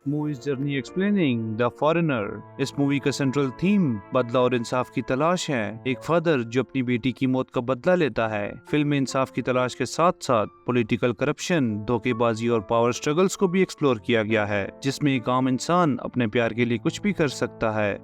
Movies journey explaining the foreigner. इस movie का central theme बदला और इंसाफ की तलाश है। एक फादर जो अपनी बेटी की मौत का बदला लेता है। फिल्म में इंसाफ की तलाश के साथ साथ पॉलिटिकल करप्शन, धोखेबाजी और पावर स्ट्रगल्स को भी एक्सप्लोर किया गया है, जिसमें एक आम इंसान अपने प्यार के लिए कुछ भी कर सकता है।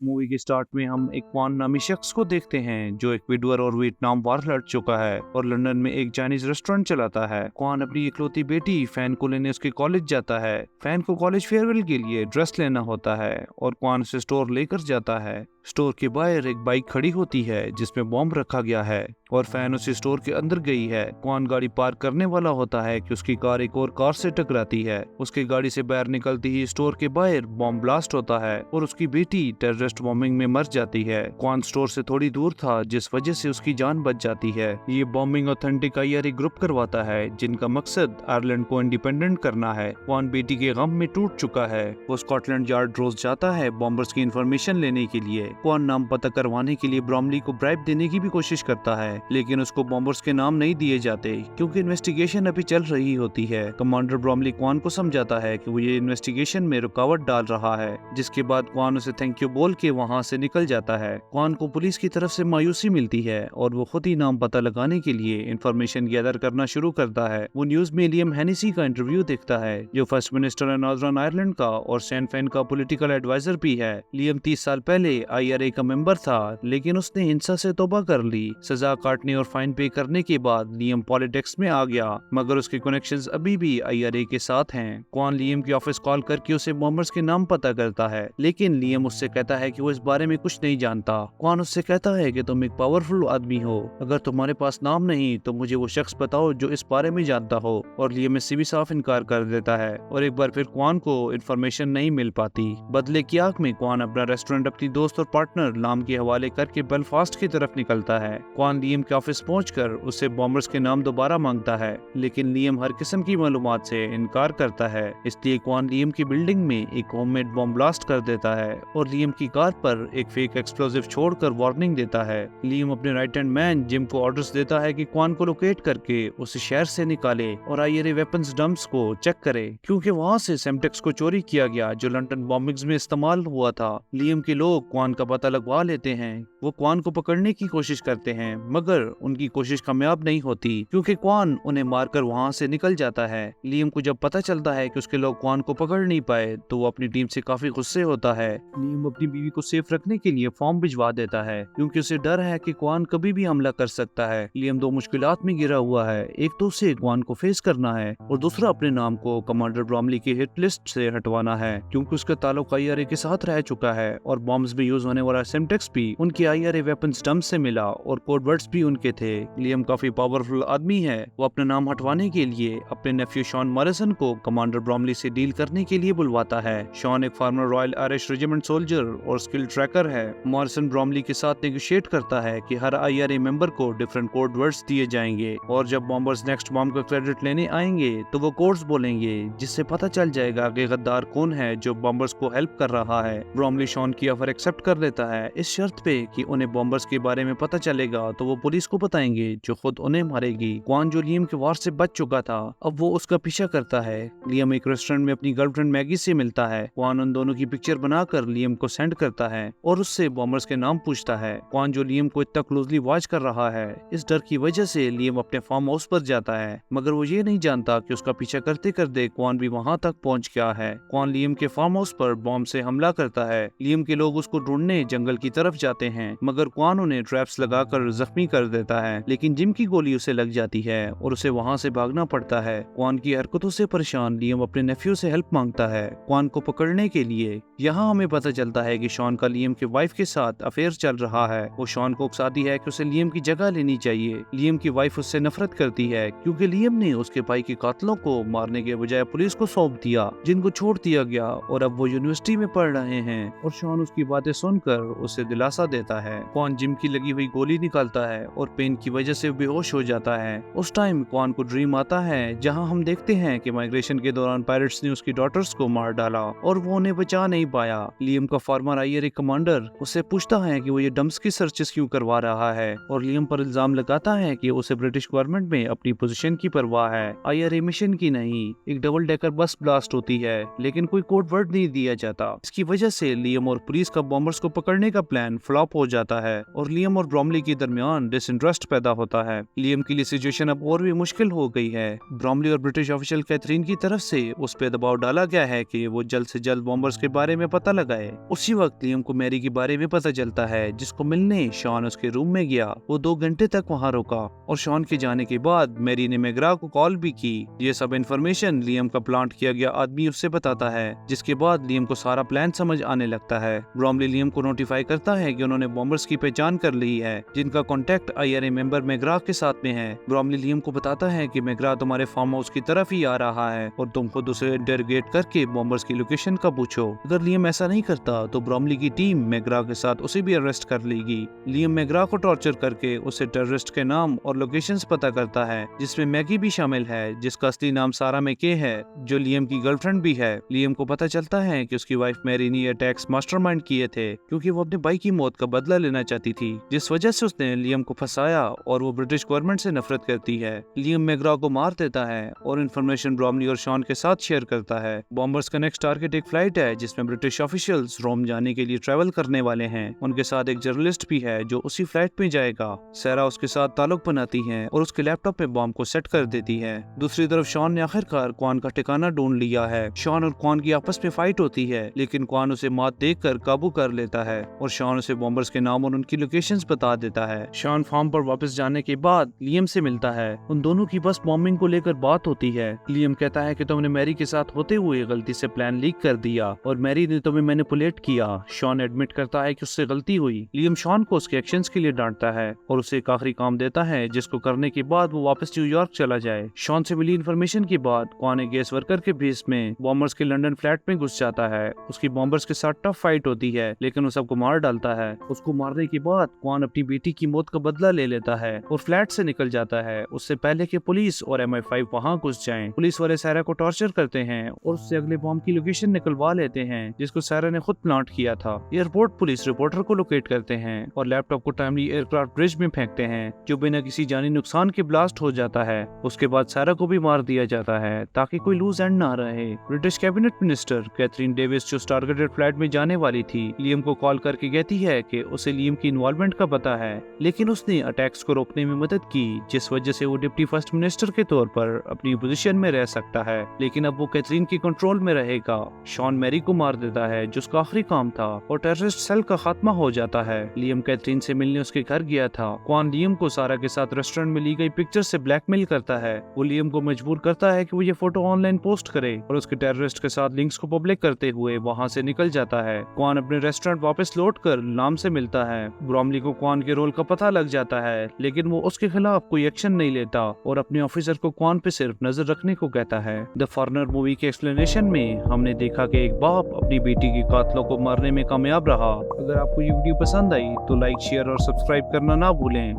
मूवी के स्टार्ट में हम एक क्वान नामी शख्स को देखते हैं जो एक विडवर और वियतनाम वार लड़ चुका है और लंदन में एक चाइनीज रेस्टोरेंट चलाता है। क्वान अपनी इकलौती बेटी फैन को लेने उसके कॉलेज जाता है। फैन को कॉलेज फेयरवेल के लिए ड्रेस लेना होता है और क्वान उसे स्टोर लेकर जाता है। स्टोर के बाहर एक बाइक खड़ी होती है जिसमें बॉम्ब रखा गया है और फैन उसे स्टोर के अंदर गई है। क्वान गाड़ी पार्क करने वाला होता है कि उसकी कार एक और कार से टकराती है। उसकी गाड़ी से बाहर निकलती ही स्टोर के बाहर बॉम्ब ब्लास्ट होता है और उसकी बेटी टेररिस्ट बॉम्बिंग में मर जाती है। क्वान स्टोर से थोड़ी दूर था जिस वजह से उसकी जान बच जाती है। ये बॉम्बिंग ऑथेंटिक आईआरए ग्रुप करवाता है जिनका मकसद आयरलैंड को इंडिपेंडेंट करना है। क्वान बेटी के गम में टूट चुका है। वो स्कॉटलैंड यार्ड रोज जाता है बॉम्बर्स की इंफॉर्मेशन लेने के लिए। क्वान नाम पता करवाने के लिए ब्रॉमली को ब्राइब देने की भी कोशिश करता है, लेकिन उसको बॉम्बर्स के नाम नहीं दिए जाते क्योंकि इन्वेस्टिगेशन अभी चल रही होती है। कमांडर ब्रॉमली क्वान को समझाता है कि वो ये इन्वेस्टिगेशन में रुकावट डाल रहा है, जिसके बाद क्वान उसे थैंक यू बोल के वहाँ से निकल जाता है। क्वान को पुलिस की तरफ से मायूसी मिलती है और वो खुद ही नाम पता लगाने के लिए इंफॉर्मेशन गैदर करना शुरू करता है। वो न्यूज में लियम हेनेसी का इंटरव्यू देखता है जो फर्स्ट मिनिस्टर नॉर्दर्न आयरलैंड का और सैन फेन का पॉलिटिकल एडवाइजर भी है। लियम 30 साल पहले आईआरए का मेंबर था, लेकिन उसने हिंसा से तौबा कर ली। सजा काटने और फाइन पे करने के बाद लियम पॉलिटिक्स में आ गया, मगर उसके कनेक्शंस अभी भी आईआरए के साथ हैं। क्वान लियम की ऑफिस कॉल करके उसे बॉम्बर्स के नाम पता करता है, लेकिन लियम उससे कहता है कि वो इस बारे में कुछ नहीं जानता। क्वान उससे कहता है कि तुम एक पावरफुल आदमी हो, अगर तुम्हारे पास नाम नहीं तो मुझे वो शख्स बताओ जो इस बारे में जानता हो, और लियम इससे भी साफ इनकार कर देता है और एक बार फिर क्वान को इन्फॉर्मेशन नहीं मिल पाती। बदले की आंख में क्वान अपना रेस्टोरेंट अपनी दोस्त और पार्टनर लाम के हवाले करके बेलफास्ट की तरफ निकलता है। क्वान लियम के ऑफिस पहुंचकर उससे बॉम्बर्स के नाम दोबारा मांगता है, लेकिन लियम हर किस्म की मालूमात से इनकार करता है। इसलिए क्वान लियम की बिल्डिंग में एक होममेड बॉम्ब ब्लास्ट कर देता है और लियम की कार पर एक फेक एक्सप्लोजिव छोड़कर वार्निंग देता है। लियम अपने राइट हैंड मैन जिम को ऑर्डर्स देता है कि क्वान को लोकेट करके उसे शहर से निकाले और आईआरए वेपन्स डंप्स को चेक करे, क्योंकि वहाँ से सेमटेक्स को चोरी किया गया जो लंदन बॉम्बिंग्स में इस्तेमाल हुआ था। लियम के लोग क्वान का पता लगवा लेते हैं। वो क्वान को पकड़ने की कोशिश करते हैं, मगर उनकी कोशिश कामयाब नहीं होती क्योंकि क्वान उन्हें मारकर वहाँ से निकल जाता है। लियम को जब पता चलता है कि उसके लोग क्वान को पकड़ नहीं पाए तो वो अपनी टीम से काफी गुस्से होता है। लियम अपनी बीवी को सेफ रखने के लिए फॉर्म भिजवा देता है क्योंकि उसे डर है कि क्वान कभी भी हमला कर सकता है। लियम दो मुश्किलात में घिरा हुआ है, एक तो उसे क्वान को फेस करना है और दूसरा अपने नाम को कमांडर ब्रॉमली की हिट लिस्ट से हटवाना है क्योंकि उसका ताल्लुक आईआरए के साथ रह चुका है और बॉम्ब्स में यूज होने वाला सिम्टेक्स भी उनके आईआरए वेपन्स डंप से मिला और कोड वर्ड्स भी उनके थे। लियम काफी पावरफुल आदमी है। वो अपना नाम हटवाने के लिए अपने नेफ्यू शॉन मॉरिसन को कमांडर ब्रॉमली से डील करने के लिए बुलवाता है। शॉन एक farmer royal Irish regiment soldier और स्किल ट्रैकर है। मॉरिसन ब्रॉमली के साथ नेगोशिएट करता है कि हर आईआरए मेंबर को डिफरेंट कोड वर्ड्स दिए जाएंगे और जब बॉम्बर्स नेक्स्ट बॉम्ब का क्रेडिट लेने आएंगे तो वो कोड्स बोलेंगे, जिससे पता चल जाएगा कि गद्दार कौन है जो बॉम्बर्स को हेल्प कर रहा है। ब्रॉमली शॉन की ऑफर एक्सेप्ट कर लेता है इस शर्त पे कि उन्हें बॉम्बर्स के बारे में पता चलेगा तो वो पुलिस को बताएंगे जो खुद उन्हें मारेगी। क्वान जो लियम के वार से बच चुका था, अब वो उसका पीछा करता है। लियम एक रेस्टोरेंट में अपनी गर्लफ्रेंड मैगी से मिलता है। क्वान उन दोनों की पिक्चर बनाकर लियम को सेंड करता है और उससे बॉम्बर्स के नाम पूछता है। क्वान जो लियम को इतना क्लोजली वॉच कर रहा है, इस डर की वजह से लियम अपने फार्म हाउस पर जाता है, मगर वो ये नहीं जानता कि उसका पीछा करते करते क्वान भी वहाँ तक पहुँच गया है। क्वान लियम के फार्म हाउस पर बॉम्ब से हमला करता है। लियम के लोग उसको ढूंढने जंगल की तरफ जाते हैं, मगर क्वान उन्हें ट्रैप्स लगाकर जख्मी कर देता है, लेकिन जिम की गोली उसे लग जाती है और उसे वहाँ से भागना पड़ता है। क्वान की हरकतों से परेशान लियम अपने नेफ्यू से हेल्प मांगता है क्वान को पकड़ने के लिए। यहाँ हमें पता चलता है कि शॉन का लियम के वाइफ के साथ अफेयर चल रहा है। वो शॉन को उकसाती है कि उसे लियम की जगह लेनी चाहिए। लियम की वाइफ उससे नफरत करती है क्योंकि लियम ने उसके भाई के कातलों को मारने के बजाय पुलिस को सौंप दिया, जिनको छोड़ दिया गया और अब वो यूनिवर्सिटी में पढ़ रहे हैं। और शॉन उसकी बातें सुनकर उसे दिलासा देता है। क्वान जिम की लगी हुई गोली निकालता है और पेन की वजह से बेहोश हो जाता है। उस टाइम क्वान को ड्रीम आता है जहां हम देखते हैं कि माइग्रेशन के दौरान पायरेट्स ने उसकी डॉटर्स को मार डाला और वो उन्हें बचा नहीं पाया। लियम का फार्मर आईआरए आईआरए कमांडर उससे पूछता है कि वो ये डंप्स की सर्चेस क्यों करवा रहा है और लियम पर इल्जाम लगाता है कि उसे ब्रिटिश गवर्नमेंट में अपनी पोजीशन की परवाह है, आईआरए मिशन की नहीं। एक डबल डेकर बस ब्लास्ट होती है लेकिन कोई कोड वर्ड नहीं दिया जाता। इसकी वजह से लियम और पुलिस का बॉम्बर्स को पकड़ने का प्लान फ्लॉप हो जाता है और लियम और ब्रॉमली के दरमियान डिसइंटरेस्ट पैदा होता है। लियम के लिए सिचुएशन अब और भी मुश्किल हो गई है। ब्रॉमली और ब्रिटिश ऑफिशियल कैथरीन की तरफ से उस पर दबाव डाला गया है कि वो जल्द से जल्द बॉम्बर्स के बारे में पता लगाए। उसी वक्त लियम को मैरी के बारे में पता चलता है जिसको मिलने शॉन उसके रूम में गया। वो 2 घंटे तक वहाँ रुका और शॉन के जाने के बाद मैरी ने मैग्रा को कॉल भी की। ये सब इन्फॉर्मेशन लियम का प्लांट किया गया आदमी उससे बताता है, जिसके बाद लियम को सारा प्लान समझ आने लगता है। ब्रॉमली लियम को नोटिफाई करता है कि उन्होंने बॉम्बर्स की पहचान कर ली है जिनका कॉन्टेक्ट आईआरए मेंबर मैग्रा के साथ में है। ब्रॉमली लियम को बताता है कि मैग्रा तुम्हारे फार्म हाउस की तरफ ही आ रहा है और तुम खुद उसे इंटरोगेट करके बॉम्बर्स की लोकेशन का पूछो। अगर लियम ऐसा नहीं करता तो ब्रॉमली की टीम मैग्रा के साथ उसे भी अरेस्ट कर लेगी। लियम मैग्रा को टॉर्चर करके उसे टेररिस्ट के नाम और लोकेशंस पता करता है, जिसमें मैगी भी शामिल है जिसका असली नाम सारा मैके है जो लियम की गर्लफ्रेंड भी है। लियम को पता चलता है कि उसकी वाइफ मैरी ने अटैक्स मास्टरमाइंड किए थे क्योंकि वो अपने भाई की मौत का बदला लेना चाहती थी, जिस वजह से उसने लियम को फंसाया और वो ब्रिटिश गवर्नमेंट से नफरत करती है। लियम मैग्रा को मार देता है और इन्फॉर्मेशन ब्रॉमली और शॉन के साथ शेयर करता है। बॉम्बर्स का नेक्स्ट टारगेट एक फ्लाइट है जिसमें ब्रिटिश ऑफिशियल्स रोम जाने के लिए ट्रैवल करने वाले हैं। उनके साथ एक जर्नलिस्ट भी है जो उसी फ्लाइट में जाएगा। सैरा उसके साथ ताल्लुक बनाती है और उसके लैपटॉप पे बॉम्ब को सेट कर देती है। दूसरी तरफ शॉन ने आखिरकार क्वान का ठिकाना ढूंढ लिया है। शॉन और क्वान की आपस में फाइट होती है लेकिन क्वान उसे मात देखकर काबू कर लेता है और शॉन उसे बॉम्बर्स के नाम और उनकी लोकेशंस बता देता है। शॉन फार्म पर वापस जाने के बाद लियम से मिलता है। उन दोनों की बस बॉम्बिंग को लेकर बात होती है। लियम कहता है कि तुमने मैरी के साथ होते हुए गलती से प्लान लीक कर दिया और मैरी ने तुम्हें मैनिपुलेट किया। शॉन एडमिट करता है कि उससे गलती हुई। लियम शॉन को उसके एक्शंस के लिए डांटता है और उसे एक आखिरी काम देता है जिसको करने के बाद वो वापस न्यूयॉर्क चला जाए। शॉन से मिली इन्फॉर्मेशन के बाद क्वान एक गैस वर्कर के भेस में बॉम्बर्स के लंदन फ्लैट में घुस जाता है। उसकी बॉम्बर्स के साथ टफ फाइट होती है लेकिन वो सबको मार डालता है। उसको मारने के बाद क्वान अपनी बेटी की मौत का बदला ले लेता है और फ्लैट से निकल जाता है उससे पहले कि पुलिस और MI5 वहाँ घुस जाएं। पुलिस वाले सारा को टॉर्चर करते हैं और उससे अगले बॉम्ब की लोकेशन निकलवा लेते हैं जिसको सारा ने खुद प्लांट किया था। एयरपोर्ट पुलिस रिपोर्टर को लोकेट करते हैं और लैपटॉप को टाइमली एयरक्राफ्ट ब्रिज में फेंकते हैं जो बिना किसी जानी नुकसान के ब्लास्ट हो जाता है। उसके बाद सारा को भी मार दिया जाता है ताकि कोई लूज एंड ना रहे। British cabinet minister Catherine Davis जो टारगेटेड फ्लाइट में जाने वाली थी लियम को कॉल करके कहती है कि उसे लियम की इन्वॉल्वमेंट का पता है लेकिन उसने अटैक्स को रोकने में मदद की जिस वजह से वो डिप्टी फर्स्ट मिनिस्टर के तौर पर अपनी पोजीशन में रह सकता है, लेकिन अब वो कैथरीन की कंट्रोल में रहेगा। शॉन मैरी को मार देता है जो उसका आखिरी काम था और टेररिस्ट सेल का खात्मा हो जाता है। लियम कैथरीन से मिलने उसके घर गया था। क्वान लियम को सारा के साथ रेस्टोरेंट में ली गई पिक्चर से ब्लैकमेल करता है। वो लियम को मजबूर करता है कि वो ये फोटो ऑनलाइन पोस्ट करे और उसके टेररिस्ट के साथ लिंक्स को पब्लिक करते हुए वहाँ से निकल जाता है। क्वान अपने रेस्टोरेंट वापस लौट कर लाम से मिलता है। ब्रॉमली को क्वान के रोल का पता लग जाता है लेकिन वो उसके खिलाफ कोई एक्शन नहीं लेता और अपने ऑफिसर को क्वान पे सिर्फ नजर रखने को कहता है। द फॉरेनर मूवी के एक्सप्लेनेशन में हमने देखा कि एक बाप अपनी बेटी के कातलों को मारने में कामयाब रहा। अगर आपको ये वीडियो पसंद आई तो लाइक, शेयर और सब्सक्राइब करना ना भूलें।